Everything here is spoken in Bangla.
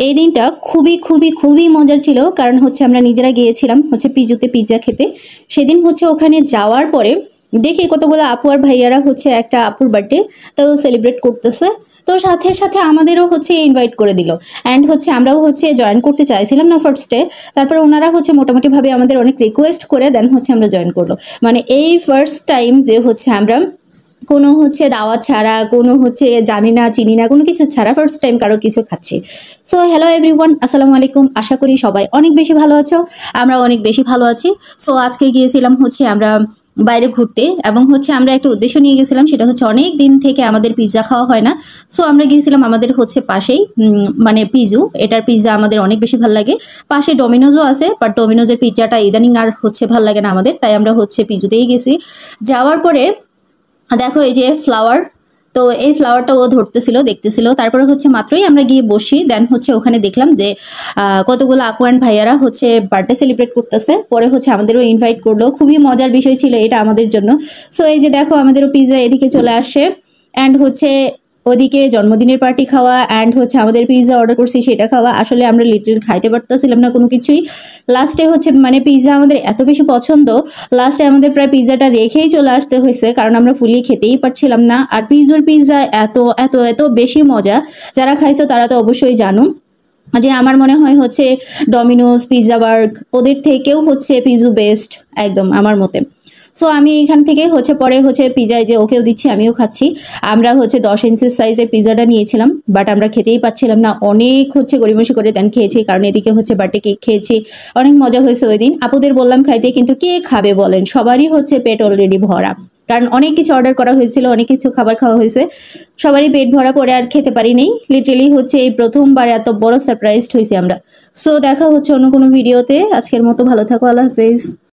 এই দিনটা খুবই খুবই খুবই মজার ছিল, কারণ হচ্ছে আমরা নিজেরা গিয়েছিলাম হচ্ছে পিজুতে পিৎজা খেতে। সেদিন হচ্ছে ওখানে যাওয়ার পরে দেখি কতগুলো আপু আর ভাইয়ারা হচ্ছে একটা আপুর বার্থডে তো সেলিব্রেট করতেছে। তো সাথে সাথে আমাদেরও হচ্ছে ইনভাইট করে দিল, অ্যান্ড হচ্ছে আমরাও হচ্ছে জয়েন করতে চাইছিলাম না ফার্স্টে। তারপরে ওনারা হচ্ছে মোটামুটিভাবে আমাদের অনেক রিকোয়েস্ট করে দেন হচ্ছে আমরা জয়েন করলো। মানে এই ফার্স্ট টাইম যে হচ্ছে আমরা কোনো হচ্ছে দাওয়াত ছাড়া, কোনো হচ্ছে জানি না চিনি না কোনো কিছু ছাড়া ফার্স্ট টাইম কারো কিছু খাচ্ছি। সো হ্যালো এভরিওয়ান, আসসালামু আলাইকুম। আশা করি সবাই অনেক বেশি ভালো আছো, আমরা অনেক বেশি ভালো আছি। সো আজকে গিয়েছিলাম হচ্ছে আমরা বাইরে ঘুরতে, এবং হচ্ছে আমরা একটা উদ্দেশ্য নিয়ে গেছিলাম, সেটা হচ্ছে অনেক দিন থেকে আমাদের পিৎজা খাওয়া হয় না। সো আমরা গিয়েছিলাম আমাদের হচ্ছে পাশেই মানে পিজু, এটার পিৎজা আমাদের অনেক বেশি ভালো লাগে। পাশে ডোমিনোজও আছে, বাট ডোমিনোজের পিৎজাটা ইদানিং আর হচ্ছে ভালো লাগে না আমাদের, তাই আমরা হচ্ছে পিজুতেই গেছি। যাওয়ার পরে দেখো এই যে ফ্লাওয়ার, তো এই ফ্লাওয়ারটা ও ধরতেছিল দেখতেছিল। তারপরে হচ্ছে মাত্রই আমরা গিয়ে বসি, দেন হচ্ছে ওখানে দেখলাম যে কতগুলো আপু অ্যান্ড ভাইয়ারা হচ্ছে বার্থডে সেলিব্রেট করতেছে। পরে হচ্ছে আমাদেরও ইনভাইট করলো, খুবই মজার বিষয় ছিল এটা আমাদের জন্য। সো এই যে দেখো আমাদেরও পিৎজা এদিকে চলে আসে, অ্যান্ড হচ্ছে ওদিকে জন্মদিনের পার্টি খাওয়া, অ্যান্ড হচ্ছে আমাদের পিৎজা অর্ডার করছি সেটা খাওয়া। আসলে আমরা লিটল খাইতে পারতেছিলাম না কোনো কিছুই। লাস্টে হচ্ছে মানে পিৎজা আমাদের এত বেশি পছন্দ, লাস্টে আমাদের প্রায় পিৎজাটা রেখেই চলে আসতে হয়েছে, কারণ আমরা ফুলি খেতেই পারছিলাম না। আর পিৎজার পিৎজা এত এত এত বেশি মজা, যারা খাইছো তারা তো অবশ্যই জানো যে আমার মনে হয় হচ্ছে ডমিনোজ, পিৎজা বার্গ ওদের থেকেও হচ্ছে পিজু বেস্ট একদম আমার মতে। সো আমি এখান থেকে হচ্ছে পরে হচ্ছে পিৎজায় যে ওকেও দিচ্ছি আমিও খাচ্ছি। আমরা হচ্ছে 10 ইঞ্চি সাইজের পিৎজাটা নিয়েছিলাম, বাট আমরা খেতেই পাচ্ছিলাম না, অনেক হচ্ছে গড়িমসি করে দেন খেয়েছি, কারণ এদিকে হচ্ছে বার্থডে কেক খেয়েছি। অনেক মজা হয়েছে ওই দিন। আপুদের বললাম খাইতে, কিন্তু কে খাবে বলেন, সবারই হচ্ছে পেট অলরেডি ভরা, কারণ অনেক কিছু অর্ডার করা হয়েছিল, অনেক কিছু খাবার খাওয়া হয়েছে, সবারই পেট ভরা পড়ে আর খেতে পারি নেই। লিটারেলি হচ্ছে এই প্রথমবার এত বড় সারপ্রাইজড হয়েছি আমরা। সো দেখা হচ্ছে অন্য কোনো ভিডিওতে, আজকের মতো ভালো থাকো, আল্লাহ হাফেজ।